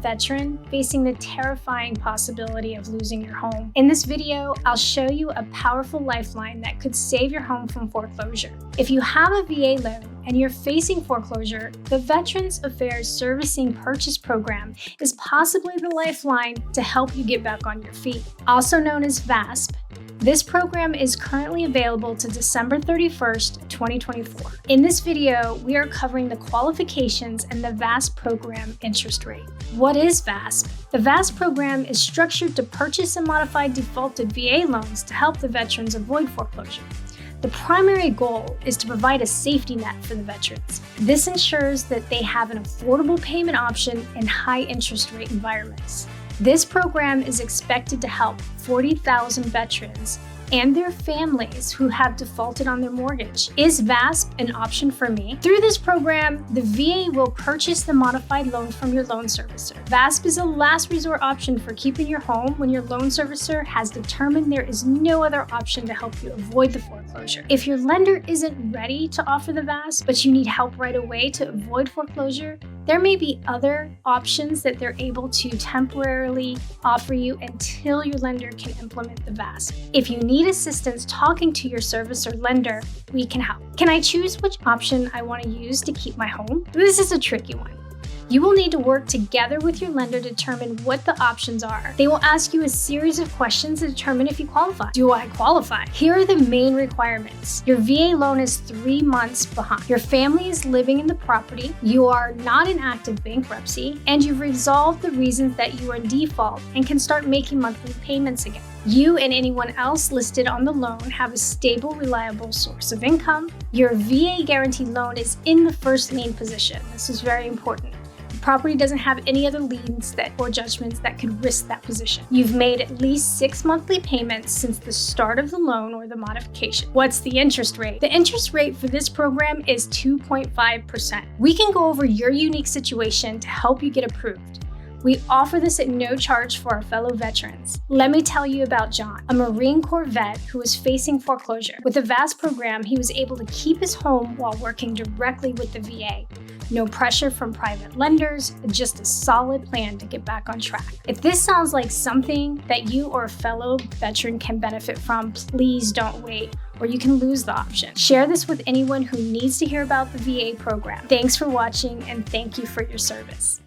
veteran facing the terrifying possibility of losing your home. In this video, I'll show you a powerful lifeline that could save your home from foreclosure. If you have a VA loan and you're facing foreclosure, the Veterans Affairs Servicing Purchase Program is possibly the lifeline to help you get back on your feet. Also known as VASP, this program is currently available to December 31st, 2024. In this video, we are covering the qualifications and the VASP program interest rate. What is VASP? The VASP program is structured to purchase and modify defaulted VA loans to help the veterans avoid foreclosure. The primary goal is to provide a safety net for the veterans. This ensures that they have an affordable payment option in high interest rate environments. This program is expected to help 40,000 veterans and their families who have defaulted on their mortgage. Is VASP an option for me? Through this program, the VA will purchase the modified loan from your loan servicer. VASP is a last resort option for keeping your home when your loan servicer has determined there is no other option to help you avoid the foreclosure. If your lender isn't ready to offer the VASP, but you need help right away to avoid foreclosure, there may be other options that they're able to temporarily offer you until your lender can implement the VASP. If you need assistance talking to your servicer lender, we can help. Can I choose which option I want to use to keep my home? This is a tricky one. You will need to work together with your lender to determine what the options are. They will ask you a series of questions to determine if you qualify. Do I qualify? Here are the main requirements. Your VA loan is 3 months behind. Your family is living in the property. You are not in active bankruptcy, and you've resolved the reasons that you are in default and can start making monthly payments again. You and anyone else listed on the loan have a stable, reliable source of income. Your VA guaranteed loan is in the first lien position. This is very important. The property doesn't have any other liens or judgments that could risk that position. You've made at least 6 monthly payments since the start of the loan or the modification. What's the interest rate? The interest rate for this program is 2.5%. We can go over your unique situation to help you get approved. We offer this at no charge for our fellow veterans. Let me tell you about John, a Marine Corps vet who was facing foreclosure. With the VASP program, he was able to keep his home while working directly with the VA. No pressure from private lenders, just a solid plan to get back on track. If this sounds like something that you or a fellow veteran can benefit from, please don't wait, or you can lose the option. Share this with anyone who needs to hear about the VA program. Thanks for watching, and thank you for your service.